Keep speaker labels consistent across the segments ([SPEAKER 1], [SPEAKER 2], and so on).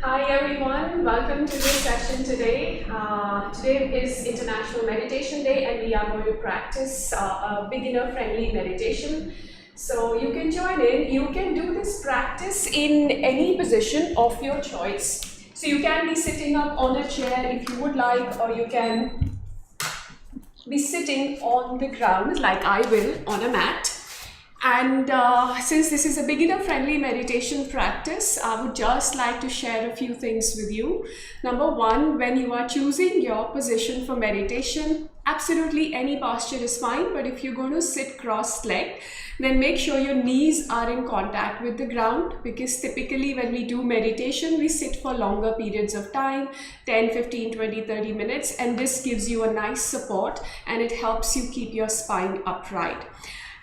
[SPEAKER 1] Hi everyone, welcome to this session today. Today is International Meditation Day and we are going to practice a beginner-friendly meditation. So you can join in. You can do this practice in any position of your choice. So you can be sitting up on a chair if you would like, or you can be sitting on the ground like I will on a mat. And since this is a beginner-friendly meditation practice, I would just like to share a few things with you. Number one, when you are choosing your position for meditation, absolutely any posture is fine, but if you're going to sit cross-legged, then make sure your knees are in contact with the ground, because typically when we do meditation, we sit for longer periods of time, 10, 15, 20, 30 minutes, and this gives you a nice support and it helps you keep your spine upright.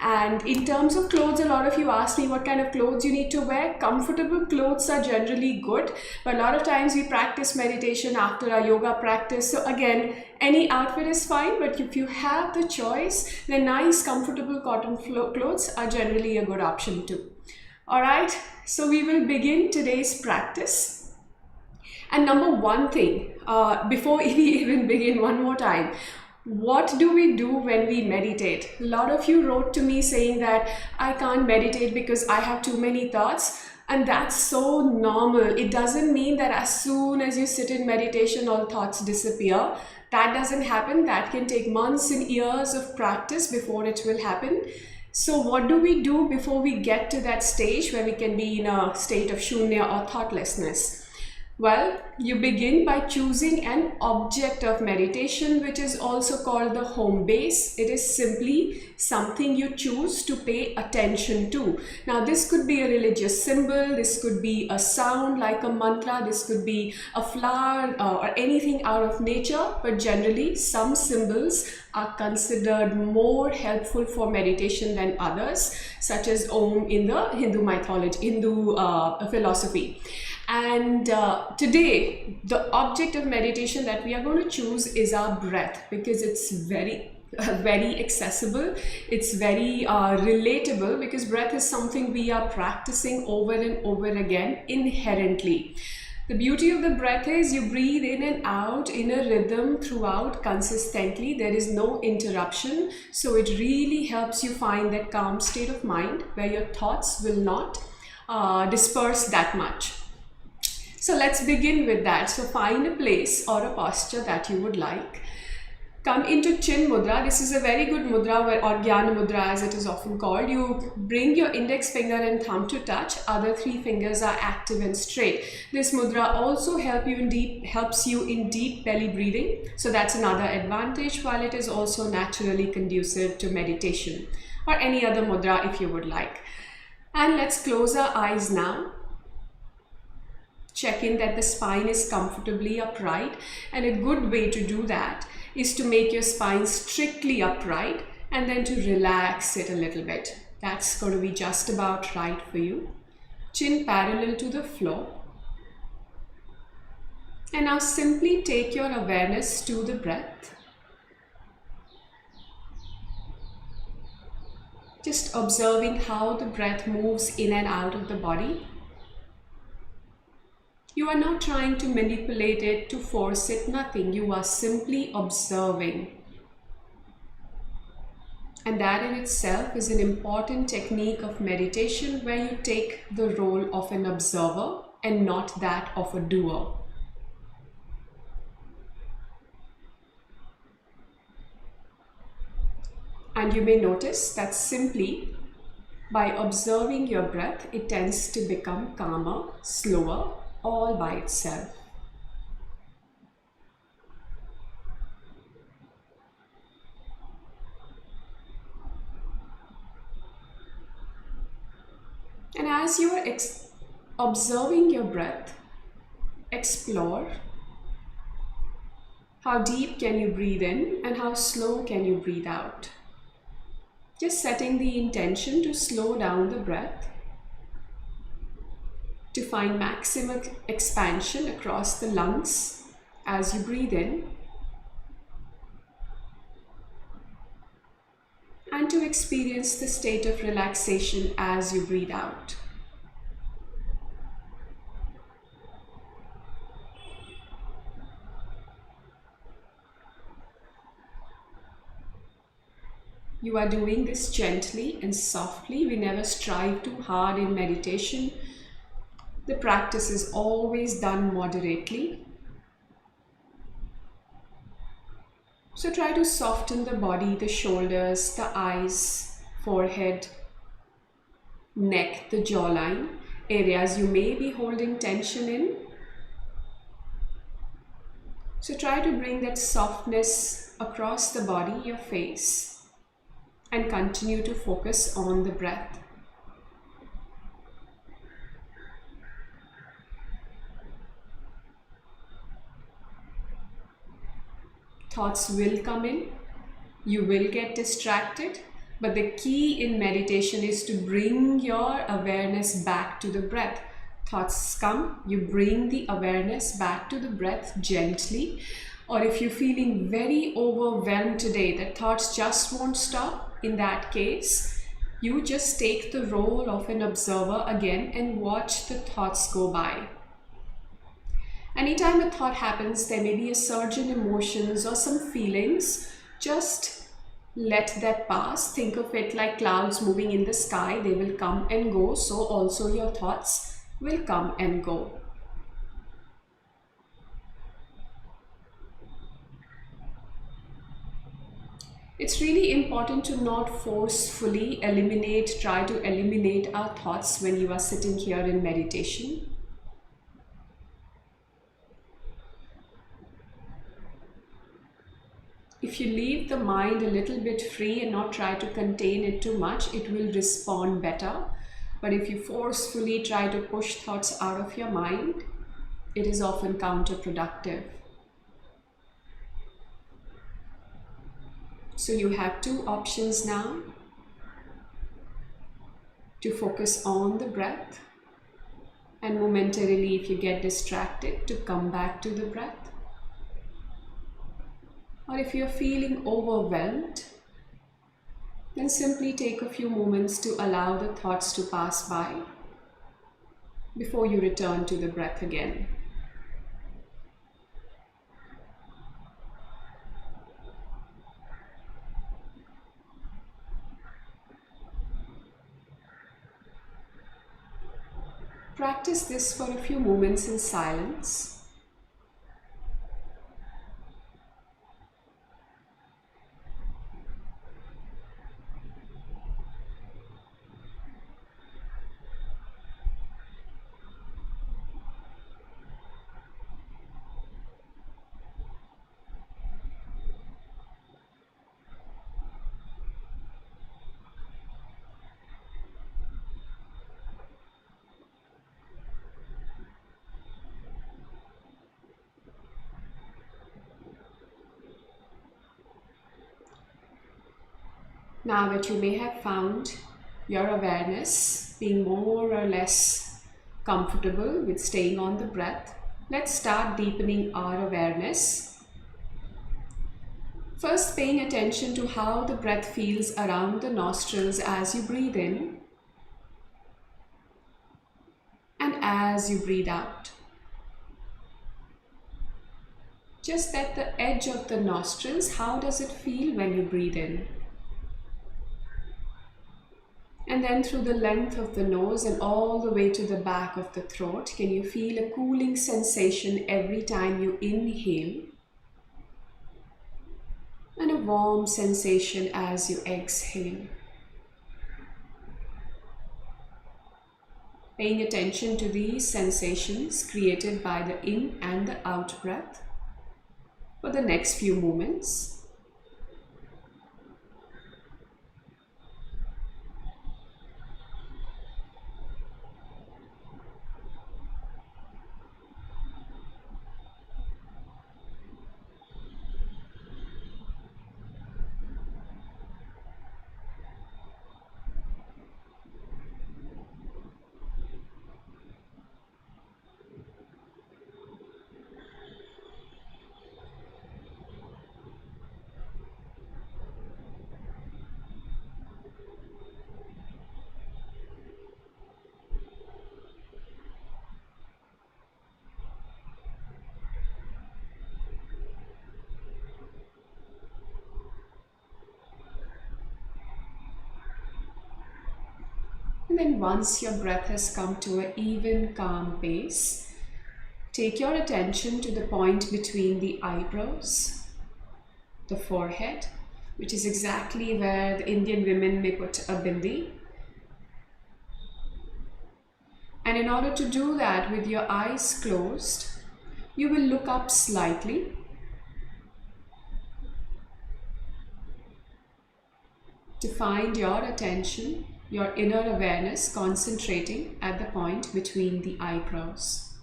[SPEAKER 1] And in terms of clothes, a lot of you ask me what kind of clothes you need to wear. Comfortable clothes are generally good, but a lot of times we practice meditation after our yoga practice. So again, any outfit is fine, but if you have the choice, then nice, comfortable cotton clothes are generally a good option too. All right, so we will begin today's practice. And number one thing, before we even begin, one more time, what do we do when we meditate? A lot of you wrote to me saying that I can't meditate because I have too many thoughts, and that's so normal. It doesn't mean that as soon as you sit in meditation, all thoughts disappear. That doesn't happen. That can take months and years of practice before it will happen. So what do we do before we get to that stage where we can be in a state of shunya or thoughtlessness? Well, you begin by choosing an object of meditation, which is also called the home base. It is simply something you choose to pay attention to. Now, this could be a religious symbol, this could be a sound like a mantra, this could be a flower or anything out of nature, but generally some symbols are considered more helpful for meditation than others, such as Om in the Hindu mythology, Hindu philosophy. And today, the object of meditation that we are going to choose is our breath, because it's very accessible, it's very relatable, because breath is something we are practicing over and over again inherently. The beauty of the breath is you breathe in and out in a rhythm throughout consistently. There is no interruption. So it really helps you find that calm state of mind where your thoughts will not disperse that much. So let's begin with that. So find a place or a posture that you would like. Come into Chin Mudra. This is a very good mudra, or Jnana Mudra as it is often called. You bring your index finger and thumb to touch. Other three fingers are active and straight. This mudra also helps you in deep belly breathing. So that's another advantage, while it is also naturally conducive to meditation, or any other mudra if you would like. And let's close our eyes now. Check in that the spine is comfortably upright, and a good way to do that is to make your spine strictly upright and then to relax it a little bit. That's going to be just about right for you. Chin parallel to the floor. And now simply take your awareness to the breath. Just observing how the breath moves in and out of the body. You are not trying to manipulate it, to force it, nothing. You are simply observing. And that in itself is an important technique of meditation, where you take the role of an observer and not that of a doer. And you may notice that simply by observing your breath, it tends to become calmer, slower, all by itself. And as you are observing your breath, explore how deep can you breathe in and how slow can you breathe out. Just setting the intention to slow down the breath, to find maximum expansion across the lungs as you breathe in, and to experience the state of relaxation as you breathe out. You are doing this gently and softly. We never strive too hard in meditation. The practice is always done moderately. So try to soften the body, the shoulders, the eyes, forehead, neck, the jawline, areas you may be holding tension in. So try to bring that softness across the body, your face, and continue to focus on the breath. Thoughts will come in, you will get distracted, but the key in meditation is to bring your awareness back to the breath. Thoughts come, you bring the awareness back to the breath gently. Or if you're feeling very overwhelmed today, that thoughts just won't stop, in that case, you just take the role of an observer again and watch the thoughts go by. Anytime a thought happens, there may be a surge in emotions or some feelings. Just let that pass. Think of it like clouds moving in the sky. They will come and go. So also your thoughts will come and go. It's really important to not forcefully try to eliminate our thoughts when you are sitting here in meditation. If you leave the mind a little bit free and not try to contain it too much, it will respond better. But if you forcefully try to push thoughts out of your mind, it is often counterproductive. So you have two options now: to focus on the breath, and momentarily, if you get distracted, to come back to the breath. Or if you're feeling overwhelmed, then simply take a few moments to allow the thoughts to pass by before you return to the breath again. Practice this for a few moments in silence. Now that you may have found your awareness being more or less comfortable with staying on the breath, let's start deepening our awareness. First, paying attention to how the breath feels around the nostrils as you breathe in and as you breathe out. Just at the edge of the nostrils, how does it feel when you breathe in? And then through the length of the nose and all the way to the back of the throat, can you feel a cooling sensation every time you inhale? And a warm sensation as you exhale. Paying attention to these sensations created by the in and the out breath for the next few moments. And then once your breath has come to an even, calm pace, take your attention to the point between the eyebrows, the forehead, which is exactly where the Indian women may put a bindi. And in order to do that with your eyes closed, you will look up slightly to find your attention, your inner awareness concentrating at the point between the eyebrows.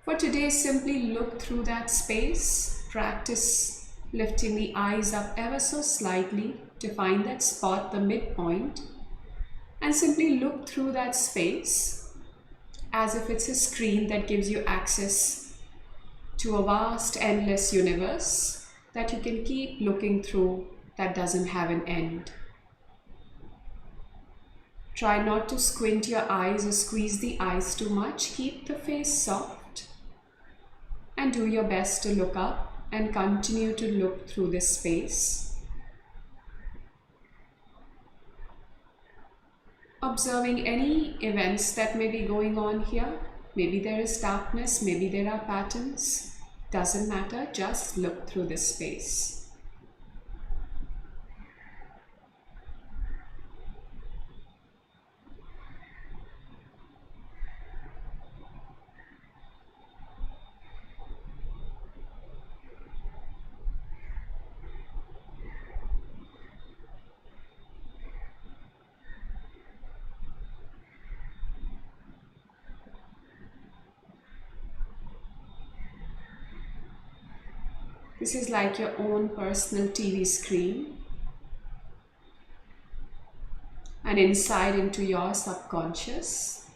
[SPEAKER 1] For today, simply look through that space. Practice lifting the eyes up ever so slightly to find that spot, the midpoint, and simply look through that space as if it's a screen that gives you access to a vast, endless universe that you can keep looking through, that doesn't have an end. Try not to squint your eyes or squeeze the eyes too much. Keep the face soft and do your best to look up and continue to look through this space. Observing any events that may be going on here. Maybe there is darkness, maybe there are patterns. Doesn't matter, just look through this space. This is like your own personal TV screen, an insight into your subconscious.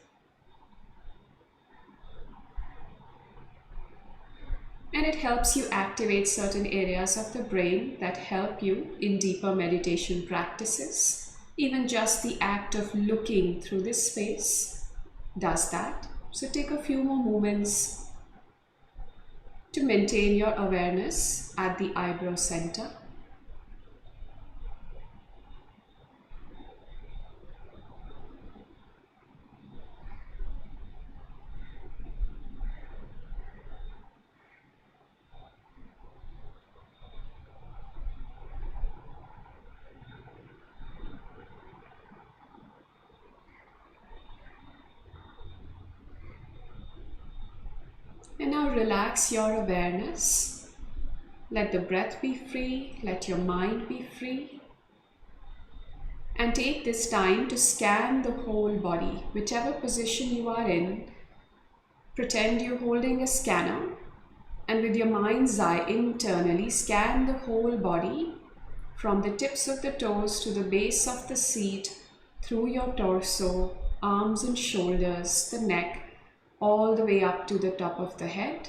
[SPEAKER 1] And it helps you activate certain areas of the brain that help you in deeper meditation practices. Even just the act of looking through this space does that. So take a few more moments to maintain your awareness at the eyebrow center. And now relax your awareness. Let the breath be free, let your mind be free. And take this time to scan the whole body. Whichever position you are in, pretend you're holding a scanner, and with your mind's eye internally scan the whole body from the tips of the toes to the base of the seat, through your torso, arms and shoulders, the neck, all the way up to the top of the head.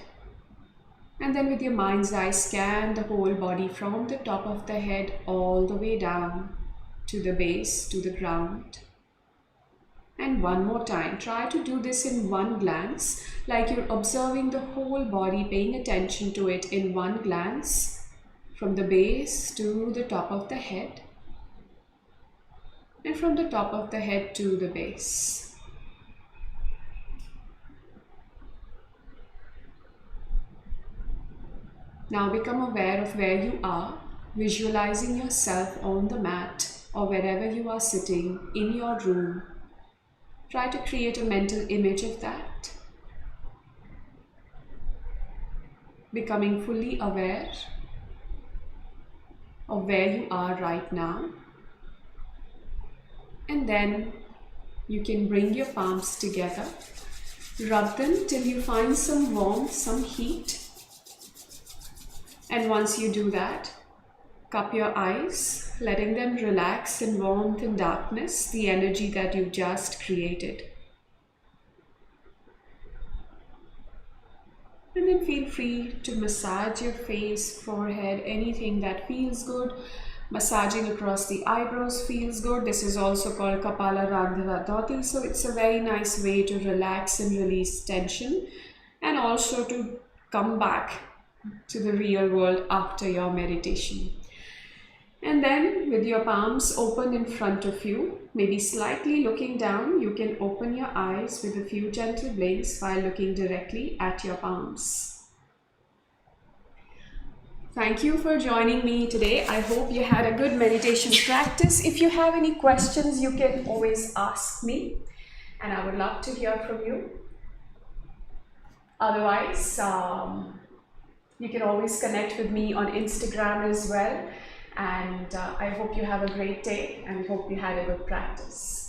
[SPEAKER 1] And then with your mind's eye, scan the whole body from the top of the head all the way down to the base, to the ground. And one more time, try to do this in one glance, like you're observing the whole body, paying attention to it in one glance, from the base to the top of the head, and from the top of the head to the base. Now become aware of where you are, visualizing yourself on the mat or wherever you are sitting in your room. Try to create a mental image of that. Becoming fully aware of where you are right now. And then you can bring your palms together, rub them till you find some warmth, some heat. And once you do that, cup your eyes, letting them relax in warmth and darkness, the energy that you've just created. And then feel free to massage your face, forehead, anything that feels good. Massaging across the eyebrows feels good. This is also called Kapala Randhara Dhoti. So it's a very nice way to relax and release tension, and also to come back to the real world after your meditation. And then with your palms open in front of you, maybe slightly looking down, you can open your eyes with a few gentle blinks while looking directly at your palms. Thank you for joining me today. I hope you had a good meditation practice. If you have any questions, you can always ask me, and I would love to hear from you. Otherwise, you can always connect with me on Instagram as well. And I hope you have a great day and hope you had a good practice.